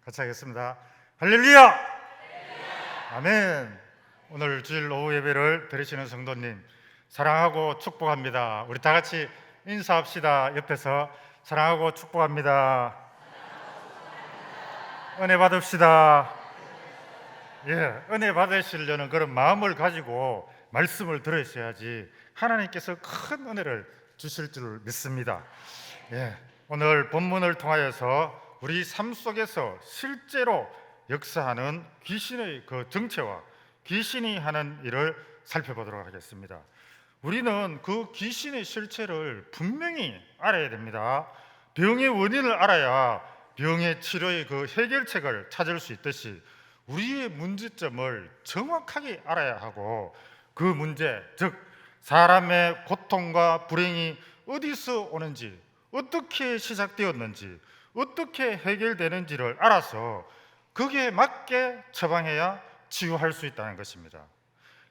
같이 하겠습니다. 할렐루야! 아멘. 오늘 주일 오후 예배를 드리시는 성도님 사랑하고 축복합니다. 우리 다 같이 인사합시다. 옆에서 사랑하고 축복합니다. 은혜 받읍시다. 은혜 받으시려는 그런 마음을 가지고 말씀을 들으셔야지 하나님께서 큰 은혜를 주실 줄 믿습니다. 오늘 본문을 통하여서 우리 삶 속에서 실제로 역사하는 귀신의 그 정체와 귀신이 하는 일을 살펴보도록 하겠습니다. 우리는 그 귀신의 실체를 분명히 알아야 됩니다. 병의 원인을 알아야 병의 치료의 그 해결책을 찾을 수 있듯이 우리의 문제점을 정확하게 알아야 하고 그 문제, 즉 사람의 고통과 불행이 어디서 오는지, 어떻게 시작되었는지, 어떻게 해결되는지를 알아서 거기에 맞게 처방해야 치유할 수 있다는 것입니다.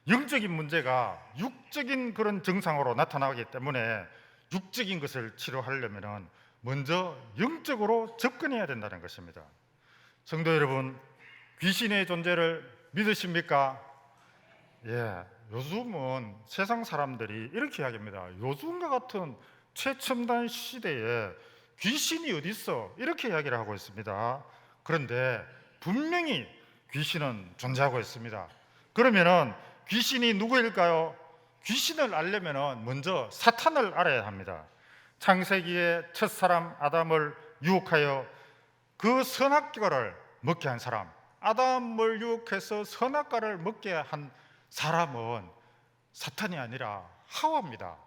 영적인 문제가 육적인 그런 증상으로 나타나기 때문에 육적인 것을 치료하려면 먼저 영적으로 접근해야 된다는 것입니다. 성도 여러분, 귀신의 존재를 믿으십니까? 요즘은 세상 사람들이 이렇게 이야기합니다. 요즘과 같은 최첨단 시대에 귀신이 어디 있어? 이렇게 이야기를 하고 있습니다. 그런데 분명히 귀신은 존재하고 있습니다. 그러면은 귀신이 누구일까요? 귀신을 알려면 먼저 사탄을 알아야 합니다. 창세기의 첫사람 아담을 유혹하여 그 선악과를 먹게 한 사람, 아담을 유혹해서 선악과를 먹게 한 사람은 사탄이 아니라 하와입니다.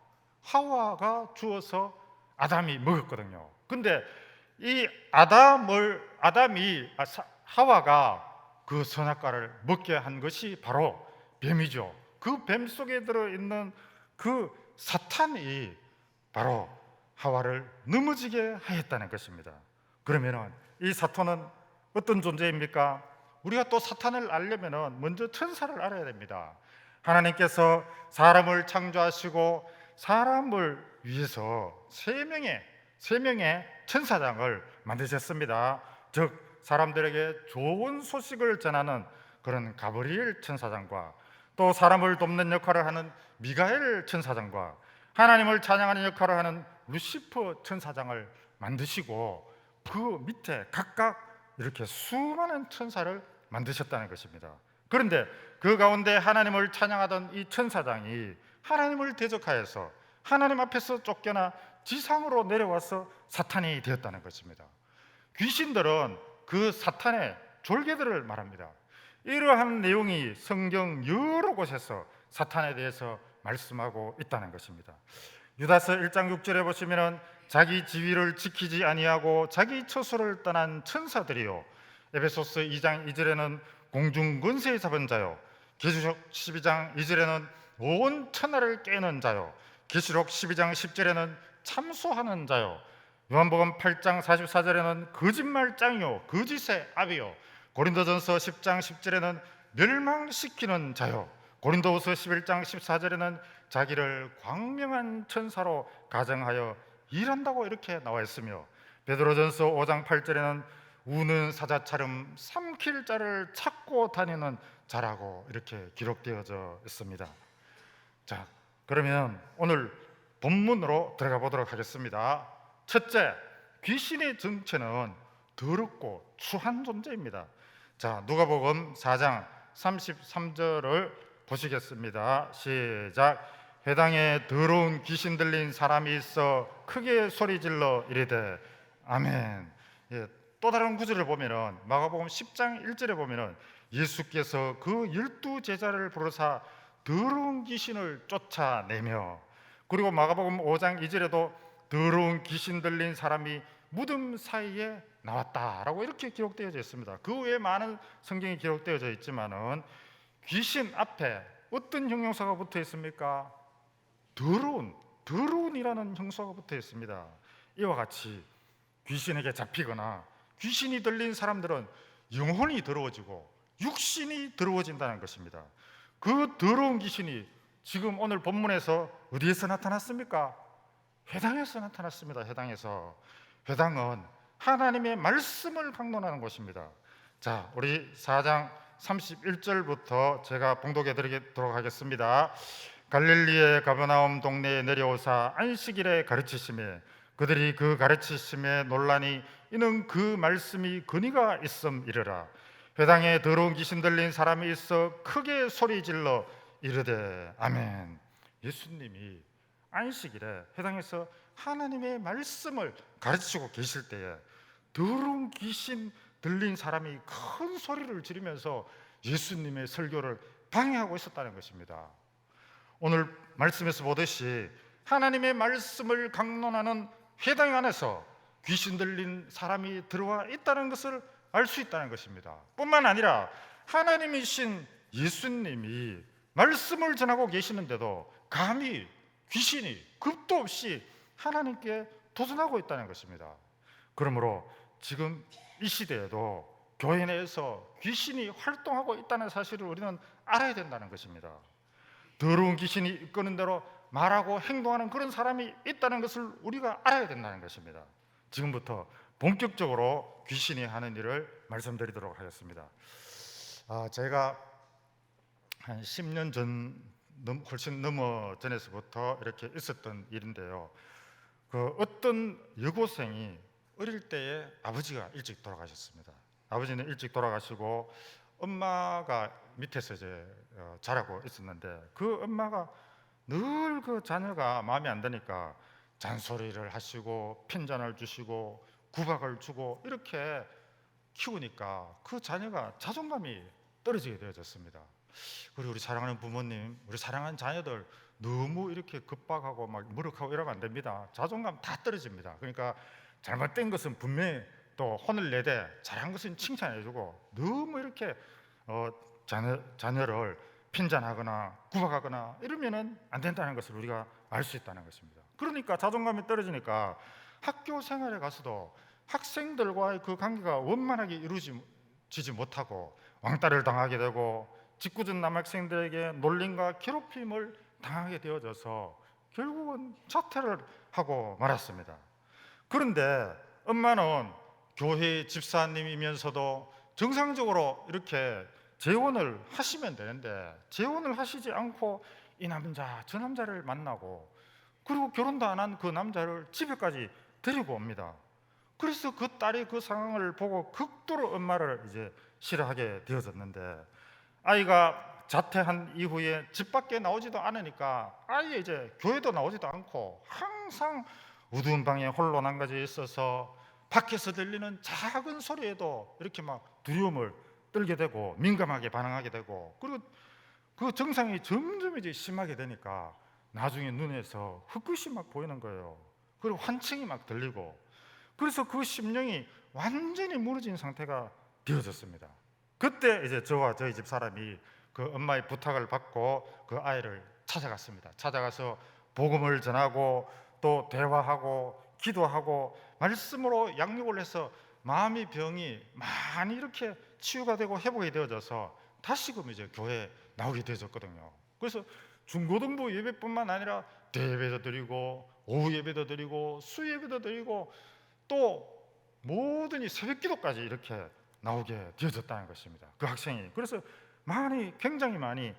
하와가 주어서 아담이 먹었거든요. 근데 이 하와가 그 선악과를 먹게 한 것이 바로 뱀이죠. 그 뱀 속에 들어있는 그 사탄이 바로 하와를 넘어지게 하였다는 것입니다. 그러면 이 사탄은 어떤 존재입니까? 우리가 또 사탄을 알려면 먼저 천사를 알아야 됩니다. 하나님께서 사람을 창조하시고 사람을 위해서 세 명의 천사장을 만드셨습니다. 즉 사람들에게 좋은 소식을 전하는 그런 가브리엘 천사장과 또 사람을 돕는 역할을 하는 미가엘 천사장과 하나님을 찬양하는 역할을 하는 루시퍼 천사장을 만드시고 그 밑에 각각 이렇게 수많은 천사를 만드셨다는 것입니다. 그런데 그 가운데 하나님을 찬양하던 이 천사장이 하나님을 대적하여서 하나님 앞에서 쫓겨나 지상으로 내려와서 사탄이 되었다는 것입니다. 귀신들은 그 사탄의 졸개들을 말합니다. 이러한 내용이 성경 여러 곳에서 사탄에 대해서 말씀하고 있다는 것입니다. 유다서 1장 6절에 보시면 자기 지위를 지키지 아니하고 자기 처소를 떠난 천사들이요, 에베소서 2장 2절에는 공중 권세 잡은 자요, 계시록 12장 2절에는 온 천하를 깨는 자요, 계시록 12장 10절에는 참소하는 자요, 요한복음 8장 44절에는 거짓말장이요 거짓의 아비요, 고린도전서 10장 10절에는 멸망시키는 자요, 고린도후서 11장 14절에는 자기를 광명한 천사로 가정하여 일한다고 이렇게 나와 있으며, 베드로전서 5장 8절에는 우는 사자처럼 삼킬 자를 찾고 다니는 자라고 이렇게 기록되어져 있습니다. 자, 그러면 오늘 본문으로 들어가 보도록 하겠습니다. 첫째, 귀신의 정체는 더럽고 추한 존재입니다. 자, 누가복음 4장 33절을 보시겠습니다. 시작. 회당에 더러운 귀신 들린 사람이 있어 크게 소리질러 이르되 아멘. 또 다른 구절을 보면은 마가복음 10장 1절에 보면은 예수께서 그 12제자를 부르사 더러운 귀신을 쫓아내며, 그리고 마가복음 5장 2절에도 더러운 귀신 들린 사람이 무덤 사이에 나왔다라고 이렇게 기록되어져 있습니다. 그 외에 많은 성경이 기록되어져 있지만은 귀신 앞에 어떤 형용사가 붙어 있습니까? 더러운이라는 형용사가 붙어 있습니다. 이와 같이 귀신에게 잡히거나 귀신이 들린 사람들은 영혼이 더러워지고 육신이 더러워진다는 것입니다. 그 더러운 귀신이 지금 오늘 본문에서 어디에서 나타났습니까? 회당에서 나타났습니다. 회당은 하나님의 말씀을 강론하는 것입니다. 자, 우리 4장 31절부터 제가 봉독해 드리도록 하겠습니다. 갈릴리의 가버나움 동네에 내려오사 안식일에 가르치시매 그들이 그 가르치심에 논란이 이는 그 말씀이 근위가 있음이르라. 회당에 더러운 귀신 들린 사람이 있어 크게 소리질러 이르되 아멘. 예수님이 안식일에 회당에서 하나님의 말씀을 가르치고 계실 때에 더러운 귀신 들린 사람이 큰 소리를 지르면서 예수님의 설교를 방해하고 있었다는 것입니다. 오늘 말씀에서 보듯이 하나님의 말씀을 강론하는 회당 안에서 귀신 들린 사람이 들어와 있다는 것을 알 수 있다는 것입니다. 뿐만 아니라 하나님이신 예수님이 말씀을 전하고 계시는데도 감히 귀신이 겁도 없이 하나님께 도전하고 있다는 것입니다. 그러므로 지금 이 시대에도 교회 내에서 귀신이 활동하고 있다는 사실을 우리는 알아야 된다는 것입니다. 더러운 귀신이 이끄는 대로 말하고 행동하는 그런 사람이 있다는 것을 우리가 알아야 된다는 것입니다. 지금부터 본격적으로 귀신이 하는 일을 말씀드리도록 하겠습니다. 제가 한 10년 전, 훨씬 넘어 전에서부터 이렇게 있었던 일인데요. 그 어떤 여고생이 어릴 때에 아버지가 일찍 돌아가셨습니다. 아버지는 일찍 돌아가시고 엄마가 밑에서 이제 자라고 있었는데 그 엄마가 늘 그 자녀가 마음에 안 드니까 잔소리를 하시고 핀잔을 주시고 구박을 주고 이렇게 키우니까 그 자녀가 자존감이 떨어지게 되어졌습니다. 그리고 우리 사랑하는 부모님, 우리 사랑하는 자녀들 너무 이렇게 급박하고 막 무력하고 이러면 안 됩니다. 자존감 다 떨어집니다. 그러니까 잘못된 것은 분명히 또 혼을 내되 잘한 것은 칭찬해주고 너무 이렇게 자녀를 핀잔하거나 구박하거나 이러면은 안 된다는 것을 우리가 알 수 있다는 것입니다. 그러니까 자존감이 떨어지니까 학교 생활에 가서도 학생들과의 그 관계가 원만하게 이루어지지 못하고 왕따를 당하게 되고 짓궂은 남학생들에게 놀림과 괴롭힘을 당하게 되어져서 결국은 자퇴를 하고 말았습니다. 그런데 엄마는 교회 집사님이면서도 정상적으로 이렇게 재혼을 하시면 되는데 재혼을 하시지 않고 이 남자 저 남자를 만나고 그리고 결혼도 안 한 그 남자를 집에까지 데리고 옵니다. 그래서 그 딸이 그 상황을 보고 극도로 엄마를 이제 싫어하게 되어졌는데 아이가 자퇴한 이후에 집 밖에 나오지도 않으니까 아예 이제 교회도 나오지도 않고 항상 어두운 방에 홀로 남겨져 있어서 밖에서 들리는 작은 소리에도 이렇게 막 두려움을 떨게 되고 민감하게 반응하게 되고 그리고 그 증상이 점점 이제 심하게 되니까 나중에 눈에서 흙끝이 막 보이는 거예요. 그리고 환청이 막 들리고 그래서 그 심령이 완전히 무너진 상태가 되어졌습니다. 그때 이제 저와 저희 집 사람이 그 엄마의 부탁을 받고 그 아이를 찾아갔습니다. 찾아가서 복음을 전하고 또 대화하고 기도하고 말씀으로 양육을 해서 마음의 병이 많이 이렇게 치유가 되고 회복이 되어져서 다시금 이제 교회에 나오게 되어졌거든요. 그래서 중고등부 예배뿐만 아니라 대예배도 드리고 오후 예배도 드리고 수예배도 드리고 또 모든 이 새벽 기도까지 이렇게 나오게 되어졌다는 것입니다. 그 학생이 그래서 굉장히 많이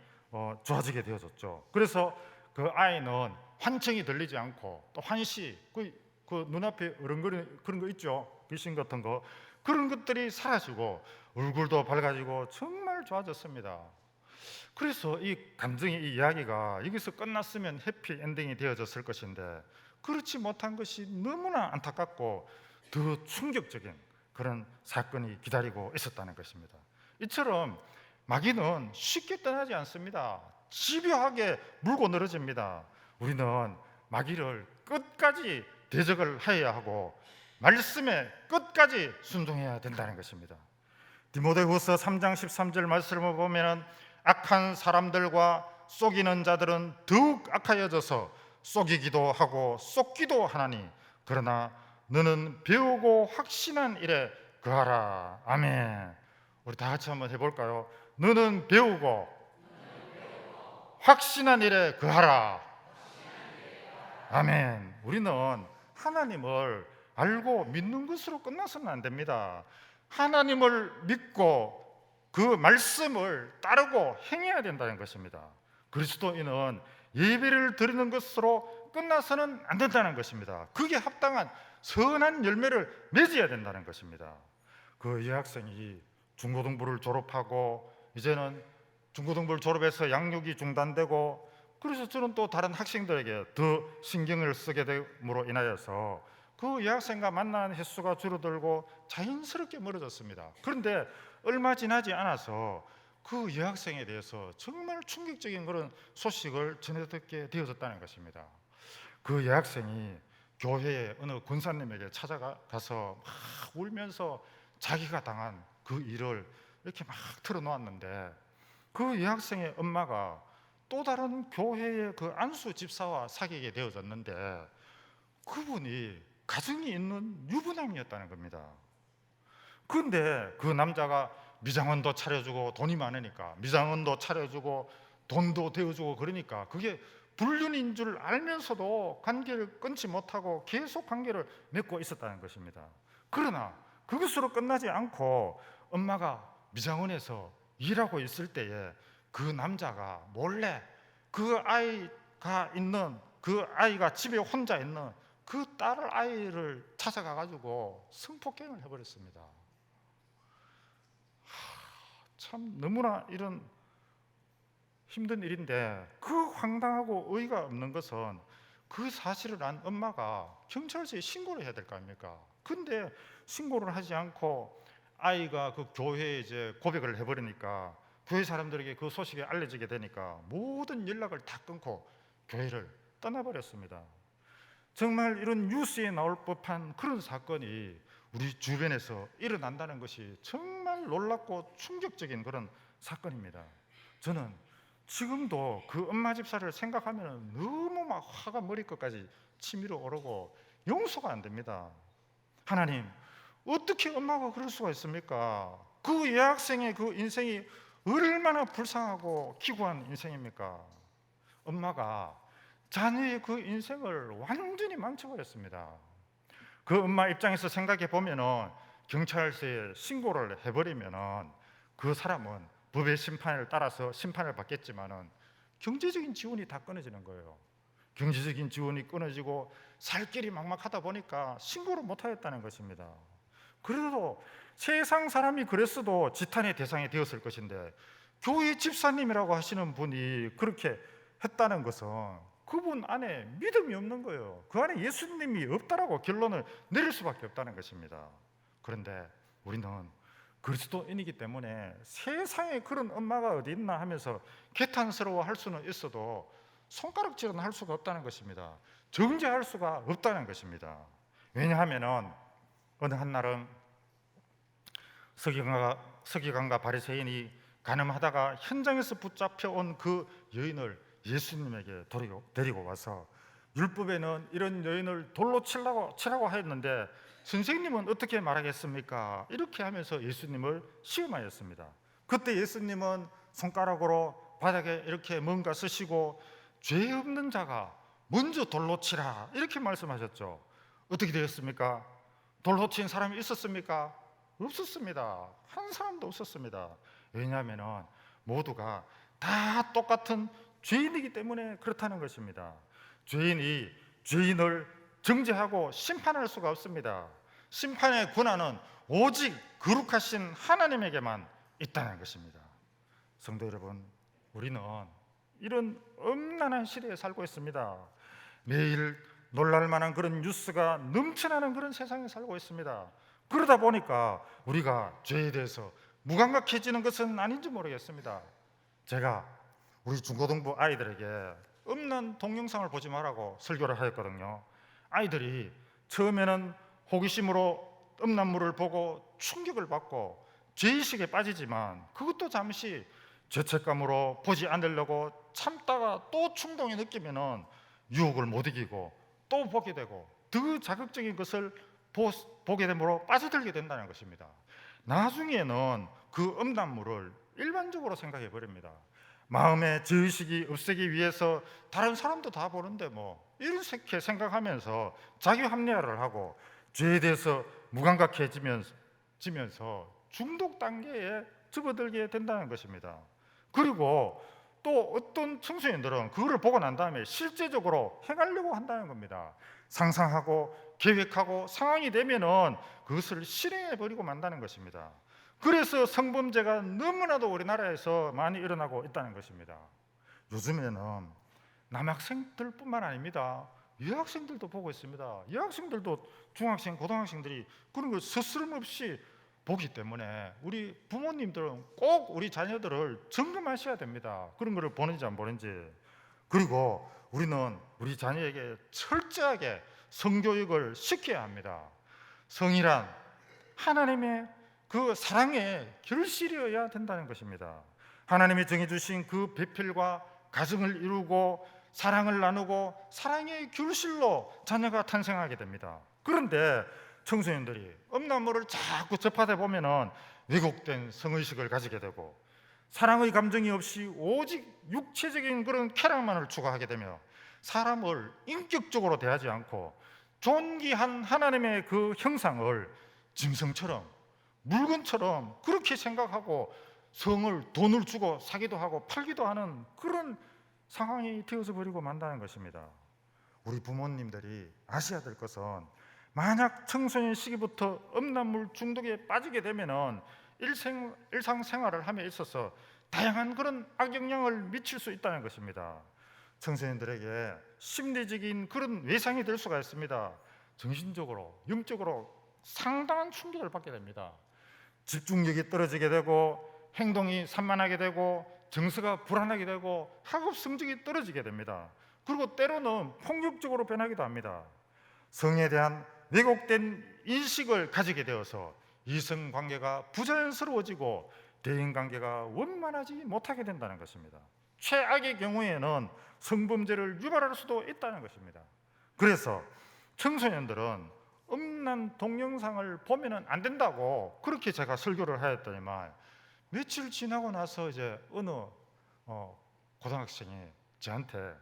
좋아지게 되어졌죠. 그래서 그 아이는 환청이 들리지 않고 또 환시 그 눈앞에 어른거리는 그런 거 있죠. 귀신 같은 거 그런 것들이 사라지고 얼굴도 밝아지고 정말 좋아졌습니다. 그래서 이 감정의 이 이야기가 여기서 끝났으면 해피 엔딩이 되어졌을 것인데 그렇지 못한 것이 너무나 안타깝고 더 충격적인 그런 사건이 기다리고 있었다는 것입니다. 이처럼 마귀는 쉽게 떠나지 않습니다. 집요하게 물고 늘어집니다. 우리는 마귀를 끝까지 대적을 해야 하고 말씀에 끝까지 순종해야 된다는 것입니다. 디모데후서 3장 13절 말씀을 보면 악한 사람들과 속이는 자들은 더욱 악하여져서 속이기도 하고 속기도 하나니 그러나 너는 배우고 확신한 일에 거하라. 아멘. 우리 다 같이 한번 해볼까요? 너는 배우고 확신한 일에 거하라. 아멘. 우리는 하나님을 알고 믿는 것으로 끝나서는 안 됩니다. 하나님을 믿고 그 말씀을 따르고 행해야 된다는 것입니다. 그리스도인은 예배를 드리는 것으로 끝나서는 안 된다는 것입니다. 그게 합당한 선한 열매를 맺어야 된다는 것입니다. 그 여학생이 중고등부를 졸업하고 이제는 중고등부를 졸업해서 양육이 중단되고, 그래서 저는 또 다른 학생들에게 더 신경을 쓰게 됨으로 인하여서 그 여학생과 만나는 횟수가 줄어들고 자연스럽게 멀어졌습니다. 그런데 얼마 지나지 않아서 그 여학생에 대해서 정말 충격적인 그런 소식을 전해 듣게 되어졌다는 것입니다. 그 여학생이 교회에 어느 권사님에게 찾아가서 막 울면서 자기가 당한 그 일을 이렇게 막 털어놓았는데, 그 여학생의 엄마가 또 다른 교회의 그 안수 집사와 사귀게 되어졌는데, 그분이 가정이 있는 유부남이었다는 겁니다. 그런데 그 남자가 미장원도 차려주고 돈이 많으니까 미장원도 차려주고 돈도 대어주고, 그러니까 그게 불륜인 줄 알면서도 관계를 끊지 못하고 계속 관계를 맺고 있었다는 것입니다. 그러나 그것으로 끝나지 않고 엄마가 미장원에서 일하고 있을 때에 그 남자가 몰래 그 아이가 집에 혼자 있는 그 딸 아이를 찾아가 가지고 성폭행을 해버렸습니다. 참 너무나 이런 힘든 일인데, 그 황당하고 어이가 없는 것은 그 사실을 안 엄마가 경찰서에 신고를 해야 될 거 아닙니까? 근데 신고를 하지 않고 아이가 그 교회에 이제 고백을 해버리니까 교회 사람들에게 그 소식이 알려지게 되니까 모든 연락을 다 끊고 교회를 떠나버렸습니다. 정말 이런 뉴스에 나올 법한 그런 사건이 우리 주변에서 일어난다는 것이 정말 놀랍고 충격적인 그런 사건입니다. 저는 지금도 그 엄마 집사를 생각하면 너무 막 화가 머리끝까지 치밀어 오르고 용서가 안 됩니다. 하나님, 어떻게 엄마가 그럴 수가 있습니까? 그 여학생의 그 인생이 얼마나 불쌍하고 기구한 인생입니까? 엄마가 자녀의 그 인생을 완전히 망쳐버렸습니다. 그 엄마 입장에서 생각해 보면은 경찰서에 신고를 해버리면은 그 사람은 법의 심판을 따라서 심판을 받겠지만은 경제적인 지원이 다 끊어지는 거예요. 경제적인 지원이 끊어지고 살 길이 막막하다 보니까 신고를 못 하겠다는 것입니다. 그래도 세상 사람이 그랬어도 지탄의 대상이 되었을 것인데, 교회 집사님이라고 하시는 분이 그렇게 했다는 것은 그분 안에 믿음이 없는 거예요. 그 안에 예수님이 없다라고 결론을 내릴 수밖에 없다는 것입니다. 그런데 우리는 그리스도인이기 때문에 세상에 그런 엄마가 어디 있나 하면서 개탄스러워 할 수는 있어도 손가락질은 할 수가 없다는 것입니다. 정죄할 수가 없다는 것입니다. 왜냐하면 어느 한날은 서기관과 바리새인이 간음하다가 현장에서 붙잡혀 온 그 여인을 예수님에게 데리고 와서 율법에는 이런 여인을 돌로 치라고 하였는데 선생님은 어떻게 말하겠습니까? 이렇게 하면서 예수님을 시험하였습니다. 그때 예수님은 손가락으로 바닥에 이렇게 뭔가 쓰시고 죄 없는 자가 먼저 돌로 치라 이렇게 말씀하셨죠. 어떻게 되었습니까? 돌로 친 사람이 있었습니까? 없었습니다. 한 사람도 없었습니다. 왜냐하면 모두가 다 똑같은 죄인이기 때문에 그렇다는 것입니다. 죄인이 죄인을 정죄하고 심판할 수가 없습니다. 심판의 권한은 오직 거룩하신 하나님에게만 있다는 것입니다. 성도 여러분, 우리는 이런 엄난한 시대에 살고 있습니다. 매일 놀랄만한 그런 뉴스가 넘쳐나는 그런 세상에 살고 있습니다. 그러다 보니까 우리가 죄에 대해서 무감각해지는 것은 아닌지 모르겠습니다. 제가 우리 중고등부 아이들에게 없는 동영상을 보지 말라고 설교를 하였거든요. 아이들이 처음에는 호기심으로 음란물을 보고 충격을 받고 죄의식에 빠지지만 그것도 잠시 죄책감으로 보지 않으려고 참다가 또 충동이 느끼면은 유혹을 못 이기고 또 보게 되고 더 자극적인 것을 보게 되므로 빠져들게 된다는 것입니다. 나중에는 그 음란물을 일반적으로 생각해 버립니다. 마음의 죄의식이 없애기 위해서 다른 사람도 다 보는데 뭐 이렇게 생각하면서 자기 합리화를 하고 죄에 대해서 무감각해지면서 중독 단계에 접어들게 된다는 것입니다. 그리고 또 어떤 청소년들은 그거를 보고 난 다음에 실제적으로 행하려고 한다는 겁니다. 상상하고 계획하고 상황이 되면은 그것을 실행해 버리고 만다는 것입니다. 그래서 성범죄가 너무나도 우리나라에서 많이 일어나고 있다는 것입니다. 요즘에는 남학생들뿐만 아닙니다. 여학생들도 보고 있습니다. 여학생들도 중학생, 고등학생들이 그런 걸 스스럼없이 보기 때문에 우리 부모님들은 꼭 우리 자녀들을 점검하셔야 됩니다. 그런 거를 보는지 안 보는지. 그리고 우리는 우리 자녀에게 철저하게 성교육을 시켜야 합니다. 성이란 하나님의 그 사랑의 결실이어야 된다는 것입니다. 하나님이 정해주신 그 배필과 가정을 이루고 사랑을 나누고 사랑의 결실로 자녀가 탄생하게 됩니다. 그런데 청소년들이 음란물을 자꾸 접하다 보면은 왜곡된 성의식을 가지게 되고 사랑의 감정이 없이 오직 육체적인 그런 쾌락만을 추구하게 되며 사람을 인격적으로 대하지 않고 존귀한 하나님의 그 형상을 짐승처럼 물건처럼 그렇게 생각하고 성을 돈을 주고 사기도 하고 팔기도 하는 그런 상황이 되어져 버리고 만다는 것입니다. 우리 부모님들이 아셔야 될 것은 만약 청소년 시기부터 음란물 중독에 빠지게 되면은 일상생활을 함에 있어서 다양한 그런 악영향을 미칠 수 있다는 것입니다. 청소년들에게 심리적인 그런 외상이 될 수가 있습니다. 정신적으로, 영적으로 상당한 충격을 받게 됩니다. 집중력이 떨어지게 되고 행동이 산만하게 되고 정서가 불안하게 되고 학업 성적이 떨어지게 됩니다. 그리고 때로는 폭력적으로 변하기도 합니다. 성에 대한 왜곡된 인식을 가지게 되어서 이성관계가 부자연스러워지고 대인관계가 원만하지 못하게 된다는 것입니다. 최악의 경우에는 성범죄를 유발할 수도 있다는 것입니다. 그래서 청소년들은 음란 동영상을 보면 안 된다고 그렇게 제가 설교를 하였더니만 며칠 지나고 나서 이제 어느 고등학생이 저한테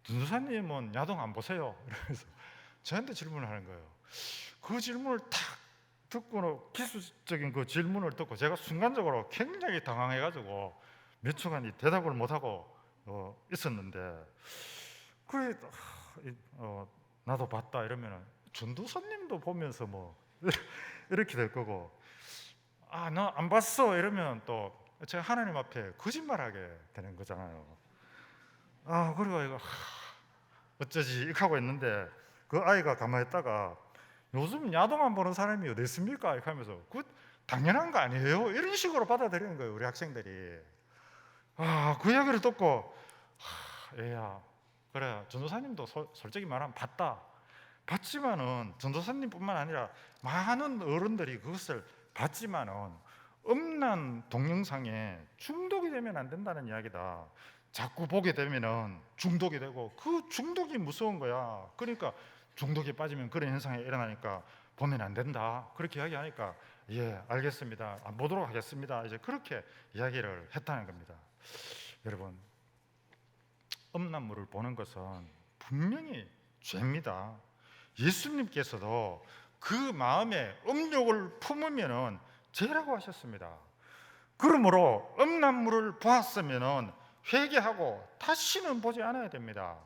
전도사님은 야동 안 보세요? 이러면서 저한테 질문을 하는 거예요. 그 질문을 탁 듣고 기술적인 그 질문을 듣고 제가 순간적으로 굉장히 당황해가지고 몇 초간 대답을 못하고 있었는데 그 나도 봤다 이러면은 전도사님도 보면서 뭐 이렇게 될 거고 나 안 봤어 이러면 또 제가 하나님 앞에 거짓말하게 되는 거잖아요. 그리고 이거 어쩌지 이렇게 하고 있는데 그 아이가 가만히 있다가 요즘 야동 안 보는 사람이 어디 있습니까? 이렇게 하면서 그 당연한 거 아니에요? 이런 식으로 받아들이는 거예요, 우리 학생들이. 그 이야기를 듣고 얘야 그래 전도사님도 솔직히 말하면 봤지만은 전도사님뿐만 아니라 많은 어른들이 그것을 봤지만은 음란 동영상에 중독이 되면 안 된다는 이야기다. 자꾸 보게 되면은 중독이 되고 그 중독이 무서운 거야. 그러니까 중독에 빠지면 그런 현상이 일어나니까 보면 안 된다. 그렇게 이야기하니까 예 알겠습니다. 안 보도록 하겠습니다. 이제 그렇게 이야기를 했다는 겁니다. 여러분 음란물을 보는 것은 분명히 죄입니다. 예수님께서도 그 마음에 음욕을 품으면은 죄라고 하셨습니다. 그러므로 음란물을 보았으면은 회개하고 다시는 보지 않아야 됩니다.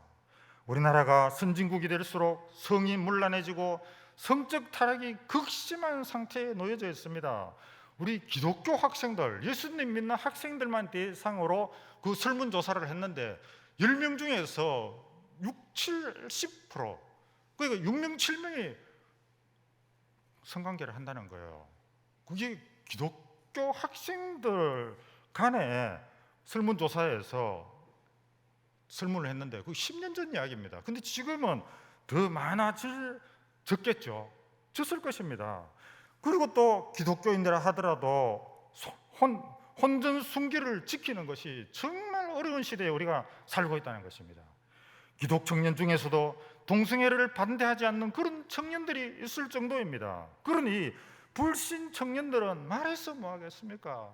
우리나라가 선진국이 될수록 성이 문란해지고 성적 타락이 극심한 상태에 놓여져 있습니다. 우리 기독교 학생들, 예수님 믿는 학생들만 대상으로 그 설문조사를 했는데 10명 중에서 70% 그러니까 6명, 7명이 성관계를 한다는 거예요. 그게 기독교 학생들 간에 설문조사에서 설문을 했는데 그 10년 전 이야기입니다. 근데 지금은 더 적겠죠. 졌을 것입니다. 그리고 또 기독교인이라 하더라도 혼전순결을 지키는 것이 정말 어려운 시대에 우리가 살고 있다는 것입니다. 기독 청년 중에서도 동성애를 반대하지 않는 그런 청년들이 있을 정도입니다. 그러니 불신 청년들은 말해서 뭐 하겠습니까?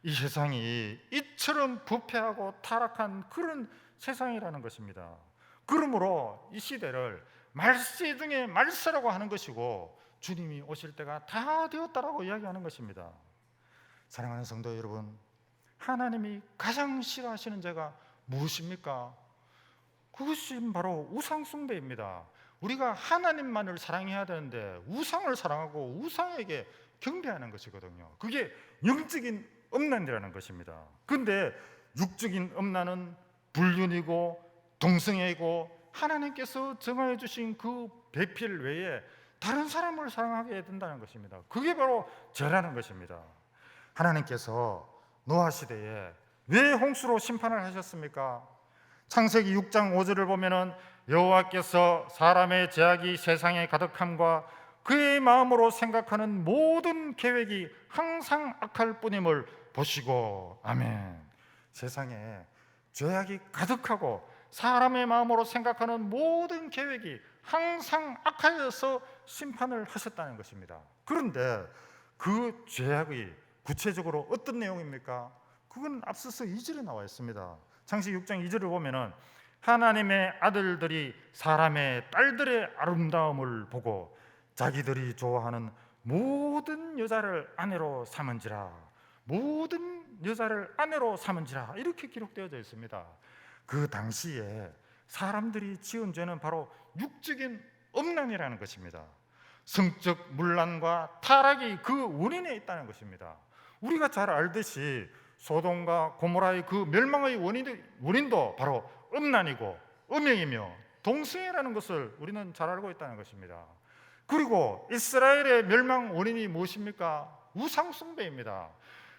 이 세상이 이처럼 부패하고 타락한 그런 세상이라는 것입니다. 그러므로 이 시대를 말세 중에 말세라고 하는 것이고 주님이 오실 때가 다 되었다라고 이야기하는 것입니다. 사랑하는 성도 여러분, 하나님이 가장 싫어하시는 죄가 무엇입니까? 그것이 바로 우상 숭배입니다. 우리가 하나님만을 사랑해야 되는데 우상을 사랑하고 우상에게 경배하는 것이거든요. 그게 영적인 음란이라는 것입니다. 그런데 육적인 음란은 불륜이고 동성애이고 하나님께서 정하여 주신 그 배필 외에 다른 사람을 사랑하게 된다는 것입니다. 그게 바로 죄라는 것입니다. 하나님께서 노아 시대에 왜 홍수로 심판을 하셨습니까? 창세기 6장 5절을 보면은 여호와께서 사람의 죄악이 세상에 가득함과 그의 마음으로 생각하는 모든 계획이 항상 악할 뿐임을 보시고. 아멘. 세상에 죄악이 가득하고 사람의 마음으로 생각하는 모든 계획이 항상 악하여서 심판을 하셨다는 것입니다. 그런데 그 죄악이 구체적으로 어떤 내용입니까? 그건 앞서서 2절에 나와 있습니다. 창세기 6장 2절을 보면은 하나님의 아들들이 사람의 딸들의 아름다움을 보고 자기들이 좋아하는 모든 여자를 아내로 삼은지라, 모든 여자를 아내로 삼은지라, 이렇게 기록되어져 있습니다. 그 당시에 사람들이 지은 죄는 바로 육적인 음란이라는 것입니다. 성적 문란과 타락이 그 원인에 있다는 것입니다. 우리가 잘 알듯이 소돔과 고모라의 그 멸망의 원인도 바로 음란이고 음행이며 동성애라는 것을 우리는 잘 알고 있다는 것입니다. 그리고 이스라엘의 멸망 원인이 무엇입니까? 우상 숭배입니다.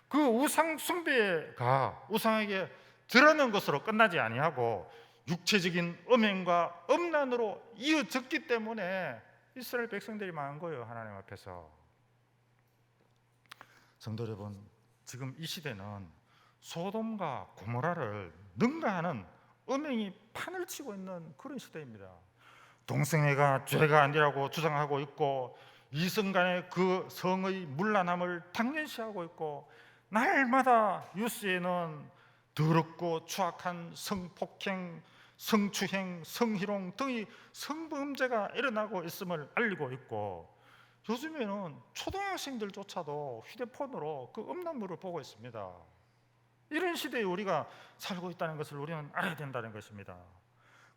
그 우상 숭배가 우상에게 드러난 것으로 끝나지 아니하고 육체적인 음행과 음란으로 이어졌기 때문에 이스라엘 백성들이 망한 거예요, 하나님 앞에서. 성도 여러분, 지금 이 시대는 소돔과 고모라를 능가하는 음행이 판을 치고 있는 그런 시대입니다. 동성애가 죄가 아니라고 주장하고 있고 이성 간의 그 성의 문란함을 당연시하고 있고 날마다 뉴스에는 더럽고 추악한 성폭행, 성추행, 성희롱 등의 성범죄가 일어나고 있음을 알리고 있고 요즘에는 초등학생들조차도 휴대폰으로 그 음란물을 보고 있습니다. 이런 시대에 우리가 살고 있다는 것을 우리는 알아야 된다는 것입니다.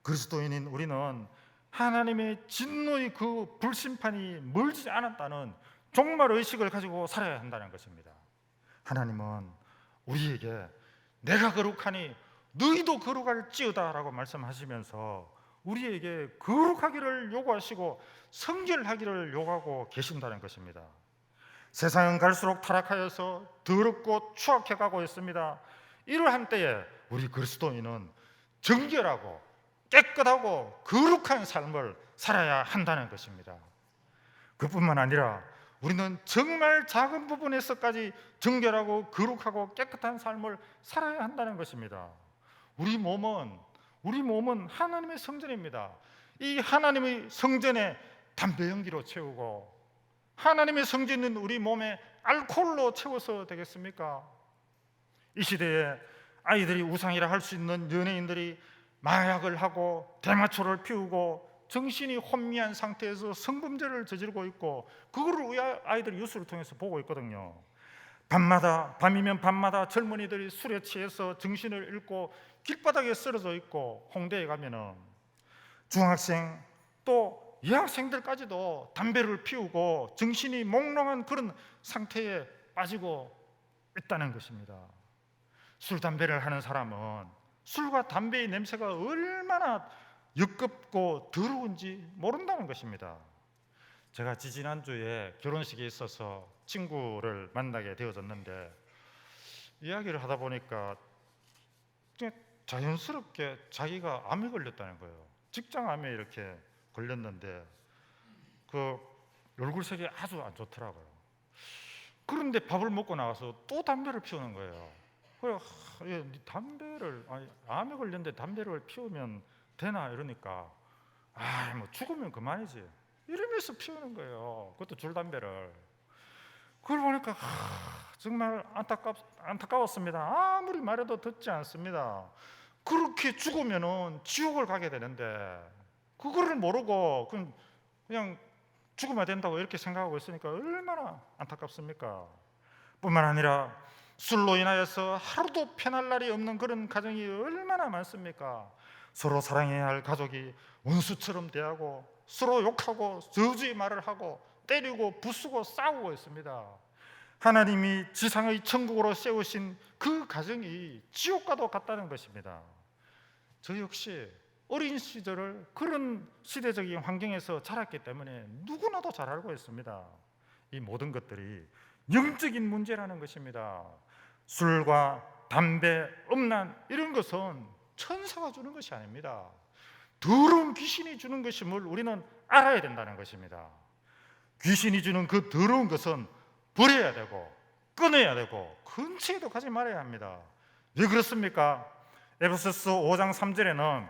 그리스도인인 우리는 하나님의 진노의 그 불심판이 멀지 않았다는 종말 의식을 가지고 살아야 한다는 것입니다. 하나님은 우리에게 내가 거룩하니 너희도 거룩할지어다 라고 말씀하시면서 우리에게 거룩하기를 요구하시고 성결하기를 요구하고 계신다는 것입니다. 세상은 갈수록 타락하여서 더럽고 추악해 가고 있습니다. 이러한 때에 우리 그리스도인은 정결하고 깨끗하고 거룩한 삶을 살아야 한다는 것입니다. 그뿐만 아니라 우리는 정말 작은 부분에서까지 정결하고 거룩하고 깨끗한 삶을 살아야 한다는 것입니다. 우리 몸은 하나님의 성전입니다. 이 하나님의 성전에 담배 연기로 채우고 하나님의 성전인 우리 몸에 알코올로 채워서 되겠습니까? 이 시대에 아이들이 우상이라 할 수 있는 연예인들이 마약을 하고 대마초를 피우고 정신이 혼미한 상태에서 성범죄를 저지르고 있고 그거를 우리 아이들이 뉴스를 통해서 보고 있거든요. 밤이면 밤마다 젊은이들이 술에 취해서 정신을 잃고 길바닥에 쓰러져 있고 홍대에 가면은 중학생 또 여학생들까지도 담배를 피우고 정신이 몽롱한 그런 상태에 빠지고 있다는 것입니다. 술 담배를 하는 사람은 술과 담배의 냄새가 얼마나 역겹고 더러운지 모른다는 것입니다. 제가 지지난주에 결혼식에 있어서 친구를 만나게 되어졌는데 이야기를 하다 보니까 자연스럽게 자기가 암에 걸렸다는 거예요. 직장암에 이렇게 걸렸는데 그 얼굴색이 아주 안 좋더라고요. 그런데 밥을 먹고 나가서 또 담배를 피우는 거예요. 그래, 담배를 암에 걸렸는데 담배를 피우면 되나 이러니까 뭐 죽으면 그만이지 이러면서 피우는 거예요. 그것도 줄담배를. 그걸 보니까 정말 안타까웠습니다. 아무리 말해도 듣지 않습니다. 그렇게 죽으면은 지옥을 가게 되는데 그거를 모르고 그냥 죽으면 된다고 이렇게 생각하고 있으니까 얼마나 안타깝습니까? 뿐만 아니라 술로 인하여서 하루도 편할 날이 없는 그런 가정이 얼마나 많습니까? 서로 사랑해야 할 가족이 원수처럼 대하고 서로 욕하고 저주의 말을 하고 때리고 부수고 싸우고 있습니다. 하나님이 지상의 천국으로 세우신 그 가정이 지옥과도 같다는 것입니다. 저 역시 어린 시절을 그런 시대적인 환경에서 자랐기 때문에 누구나도 잘 알고 있습니다. 이 모든 것들이 영적인 문제라는 것입니다. 술과 담배, 음란 이런 것은 천사가 주는 것이 아닙니다. 더러운 귀신이 주는 것임을 우리는 알아야 된다는 것입니다. 귀신이 주는 그 더러운 것은 버려야 되고 끊어야 되고 근처에도 가지 말아야 합니다. 왜 그렇습니까? 에베소서 5장 3절에는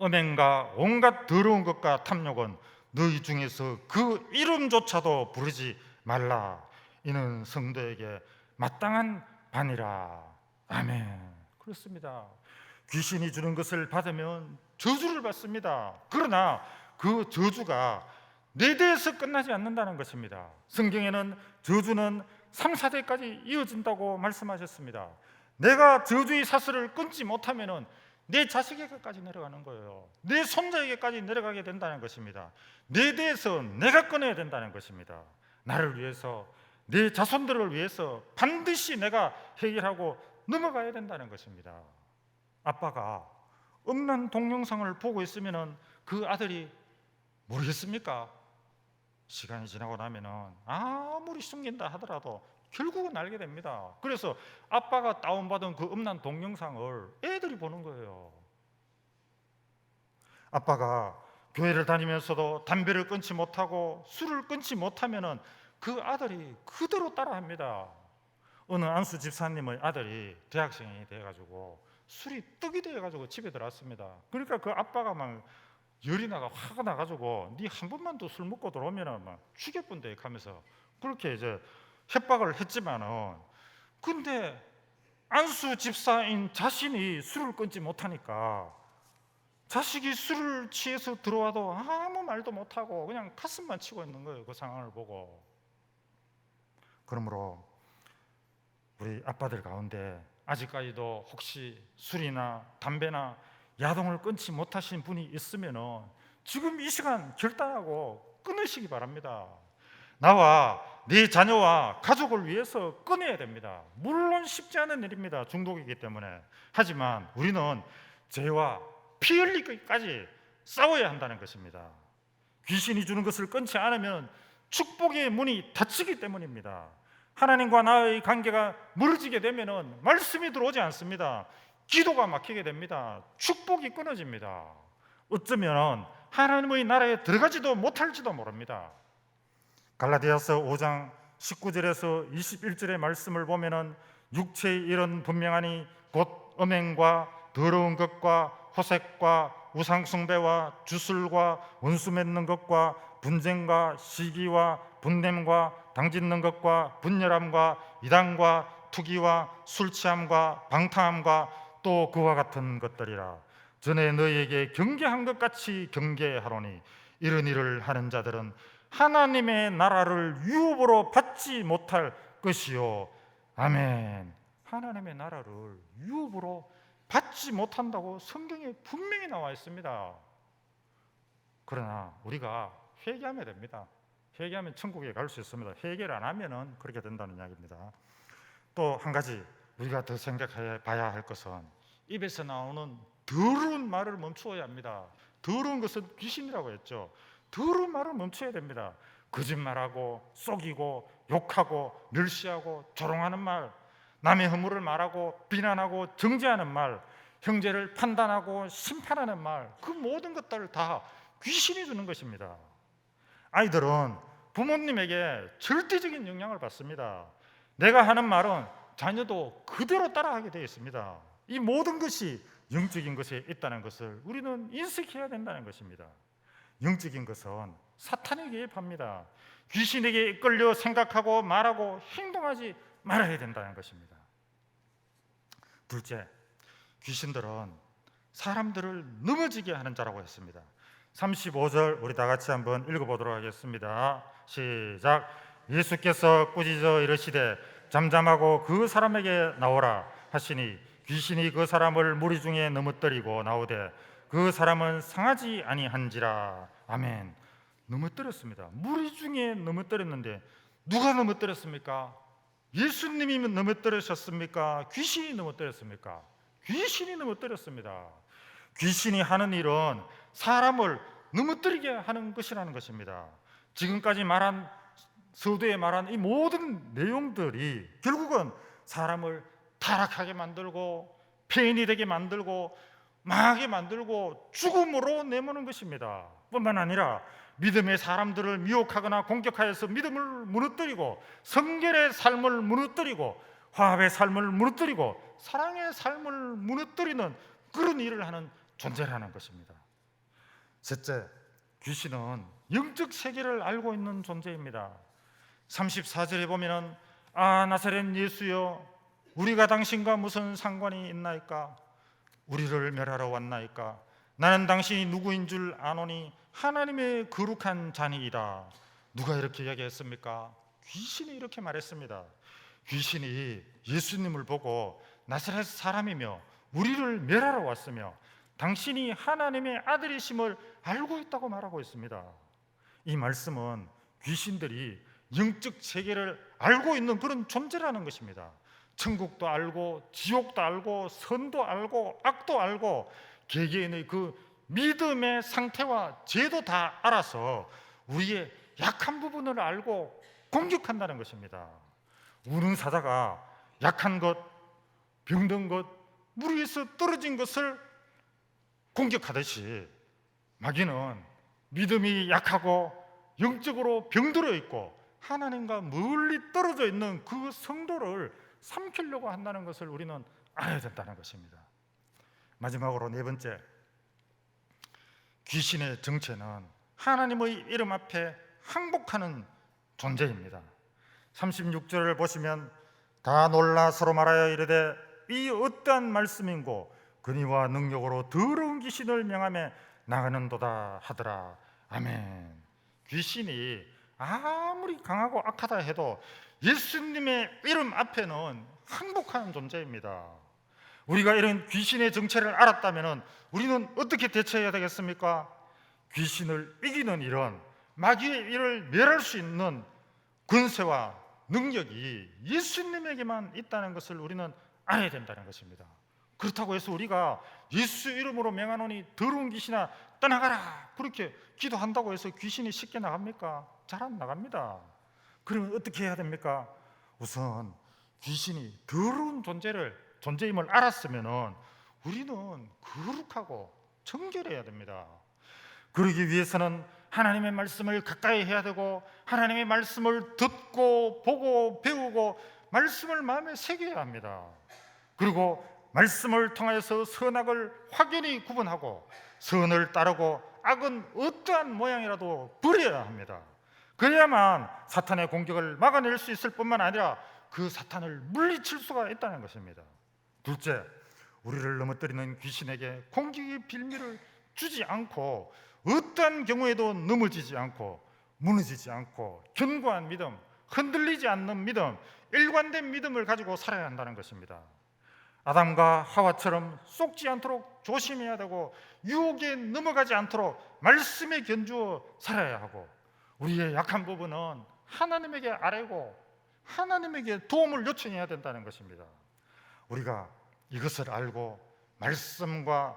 음행과 온갖 더러운 것과 탐욕은 너희 중에서 그 이름조차도 부르지 말라. 이는 성도에게 마땅한 반이라. 아멘. 그렇습니다. 귀신이 주는 것을 받으면 저주를 받습니다. 그러나 그 저주가 네 대에서 끝나지 않는다는 것입니다. 성경에는 저주는 3, 4대까지 이어진다고 말씀하셨습니다. 내가 저주의 사슬을 끊지 못하면 내 자식에게까지 내려가는 거예요. 내 손자에게까지 내려가게 된다는 것입니다. 네 대에서 내가 끊어야 된다는 것입니다. 나를 위해서, 내 자손들을 위해서 반드시 내가 해결하고 넘어가야 된다는 것입니다. 아빠가 음란 동영상을 보고 있으면 그 아들이 모르겠습니까? 시간이 지나고 나면 아무리 숨긴다 하더라도 결국은 알게 됩니다. 그래서 아빠가 다운받은 그 음란 동영상을 애들이 보는 거예요. 아빠가 교회를 다니면서도 담배를 끊지 못하고 술을 끊지 못하면 그 아들이 그대로 따라합니다. 어느 안수 집사님의 아들이 대학생이 돼가지고 술이 떡이 돼가지고 집에 들어왔습니다. 그러니까 그 아빠가 막 열이 나가 화가 나가지고 네 한 번만 더 술 먹고 들어오면 막 죽여본대 하면서 그렇게 이제 협박을 했지만은, 근데 안수 집사인 자신이 술을 끊지 못하니까 자식이 술을 취해서 들어와도 아무 말도 못하고 그냥 가슴만 치고 있는 거예요. 그 상황을 보고. 그러므로 우리 아빠들 가운데 아직까지도 혹시 술이나 담배나 야동을 끊지 못하신 분이 있으면 지금 이 시간 결단하고 끊으시기 바랍니다. 나와 네 자녀와 가족을 위해서 끊어야 됩니다. 물론 쉽지 않은 일입니다. 중독이기 때문에. 하지만 우리는 죄와 피 흘리기까지 싸워야 한다는 것입니다. 귀신이 주는 것을 끊지 않으면 축복의 문이 닫히기 때문입니다. 하나님과 나의 관계가 멀어지게 되면 말씀이 들어오지 않습니다. 기도가 막히게 됩니다. 축복이 끊어집니다. 어쩌면 하나님의 나라에 들어가지도 못할지도 모릅니다. 갈라디아서 5장 19절에서 21절의 말씀을 보면은 육체의 일은 분명하니 곧 음행과 더러운 것과 호색과 우상숭배와 주술과 원수 맺는 것과 분쟁과 시기와 분냄과 당짓는 것과 분열함과 이단과 투기와 술취함과 방탕함과 또 그와 같은 것들이라. 전에 너희에게 경계한 것 같이 경계하노니 이런 일을 하는 자들은 하나님의 나라를 유업으로 받지 못할 것이요. 아멘. 하나님의 나라를 유업으로 받지 못한다고 성경에 분명히 나와 있습니다. 그러나 우리가 회개하면 됩니다. 회개하면 천국에 갈 수 있습니다. 회개를 안 하면 그렇게 된다는 이야기입니다. 또 한 가지 우리가 더 생각해 봐야 할 것은 입에서 나오는 더러운 말을 멈추어야 합니다. 더러운 것은 귀신이라고 했죠. 더러운 말을 멈춰야 됩니다. 거짓말하고 속이고 욕하고 멸시하고 조롱하는 말, 남의 허물을 말하고 비난하고 정죄하는 말, 형제를 판단하고 심판하는 말, 그 모든 것들을 다 귀신이 주는 것입니다. 아이들은 부모님에게 절대적인 영향을 받습니다. 내가 하는 말은 자녀도 그대로 따라하게 되어 있습니다. 이 모든 것이 영적인 것에 있다는 것을 우리는 인식해야 된다는 것입니다. 영적인 것은 사탄에게 개입합니다. 귀신에게 이끌려 생각하고 말하고 행동하지 말아야 된다는 것입니다. 둘째, 귀신들은 사람들을 넘어지게 하는 자라고 했습니다. 35절 우리 다 같이 한번 읽어보도록 하겠습니다. 시작. 예수께서 꾸짖어 이르시되 잠잠하고 그 사람에게 나오라 하시니 귀신이 그 사람을 무리 중에 넘어뜨리고 나오되 그 사람은 상하지 아니한지라. 아멘. 넘어뜨렸습니다. 무리 중에 넘어뜨렸는데 누가 넘어뜨렸습니까? 예수님이 넘어뜨리셨습니까? 귀신이 넘어뜨렸습니까? 귀신이 넘어뜨렸습니다. 귀신이 하는 일은 사람을 넘어뜨리게 하는 것이라는 것입니다. 지금까지 말한 서두에 말한 이 모든 내용들이 결국은 사람을 타락하게 만들고 폐인이 되게 만들고 망하게 만들고 죽음으로 내모는 것입니다. 뿐만 아니라 믿음의 사람들을 미혹하거나 공격하여서 믿음을 무너뜨리고 성결의 삶을 무너뜨리고 화합의 삶을 무너뜨리고 사랑의 삶을 무너뜨리는 그런 일을 하는 존재라는 것입니다. 셋째, 귀신은 영적 세계를 알고 있는 존재입니다. 34절에 보면은 나사렛 예수여 우리가 당신과 무슨 상관이 있나이까? 우리를 멸하러 왔나이까? 나는 당신이 누구인 줄 아노니 하나님의 거룩한 자니이다. 누가 이렇게 이야기했습니까? 귀신이 이렇게 말했습니다. 귀신이 예수님을 보고 나사렛 사람이며 우리를 멸하러 왔으며 당신이 하나님의 아들이심을 알고 있다고 말하고 있습니다. 이 말씀은 귀신들이 영적 세계를 알고 있는 그런 존재라는 것입니다. 천국도 알고 지옥도 알고 선도 알고 악도 알고 개개인의 그 믿음의 상태와 죄도 다 알아서 우리의 약한 부분을 알고 공격한다는 것입니다. 우는 사자가 약한 것, 병든 것, 물 위에서 떨어진 것을 공격하듯이 마귀는 믿음이 약하고 영적으로 병들어 있고 하나님과 멀리 떨어져 있는 그 성도를 삼키려고 한다는 것을 우리는 알아야 된다는 것입니다. 마지막으로 네 번째, 귀신의 정체는 하나님의 이름 앞에 항복하는 존재입니다. 36절을 보시면 다 놀라 서로 말하여 이르되 이 어떠한 말씀인고 근위와 능력으로 더러운 귀신을 명하며 나가는도다 하더라. 아멘. 귀신이 아무리 강하고 악하다 해도 예수님의 이름 앞에는 항복하는 존재입니다. 우리가 이런 귀신의 정체를 알았다면 우리는 어떻게 대처해야 되겠습니까? 귀신을 이기는 일은 마귀의 일을 멸할 수 있는 권세와 능력이 예수님에게만 있다는 것을 우리는 알아야 된다는 것입니다. 그렇다고 해서 우리가 예수 이름으로 명하노니 더러운 귀신아 떠나가라 그렇게 기도한다고 해서 귀신이 쉽게 나갑니까? 잘 안 나갑니다. 그러면 어떻게 해야 됩니까? 우선 귀신이 더러운 존재임을 알았으면 우리는 거룩하고 정결해야 됩니다. 그러기 위해서는 하나님의 말씀을 가까이 해야 되고 하나님의 말씀을 듣고 보고 배우고 말씀을 마음에 새겨야 합니다. 그리고 말씀을 통하여서 선악을 확연히 구분하고 선을 따르고 악은 어떠한 모양이라도 버려야 합니다. 그래야만 사탄의 공격을 막아낼 수 있을 뿐만 아니라 그 사탄을 물리칠 수가 있다는 것입니다. 둘째, 우리를 넘어뜨리는 귀신에게 공격의 빌미를 주지 않고 어떠한 경우에도 넘어지지 않고 무너지지 않고 견고한 믿음, 흔들리지 않는 믿음, 일관된 믿음을 가지고 살아야 한다는 것입니다. 아담과 하와처럼 속지 않도록 조심해야 되고 유혹에 넘어가지 않도록 말씀에 견주어 살아야 하고 우리의 약한 부분은 하나님에게 아뢰고 하나님에게 도움을 요청해야 된다는 것입니다. 우리가 이것을 알고 말씀과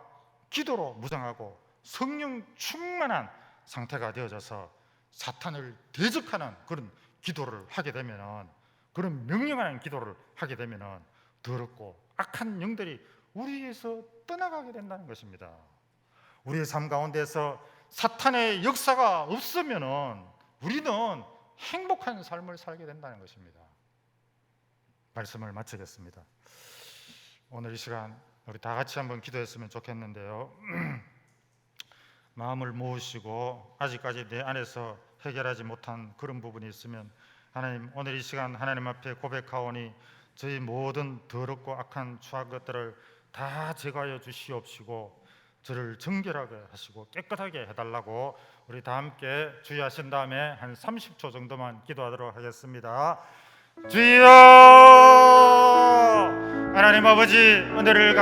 기도로 무장하고 성령 충만한 상태가 되어져서 사탄을 대적하는 그런 기도를 하게 되면 그런 명령하는 기도를 하게 되면 더럽고 악한 영들이 우리에서 떠나가게 된다는 것입니다. 우리의 삶 가운데서 사탄의 역사가 없으면 우리는 행복한 삶을 살게 된다는 것입니다. 말씀을 마치겠습니다. 오늘 이 시간 우리 다 같이 한번 기도했으면 좋겠는데요. 마음을 모으시고 아직까지 내 안에서 해결하지 못한 그런 부분이 있으면 하나님, 오늘 이 시간 하나님 앞에 고백하오니 저희 모든 더럽고 악한 추악 것들을 다 제거하여 주시옵시고 저를 정결하게 하시고 깨끗하게 해달라고 우리 다 함께 주의하신 다음에 한 30초 정도만 기도하도록 하겠습니다. 주여, 하나님 아버지, 은혜를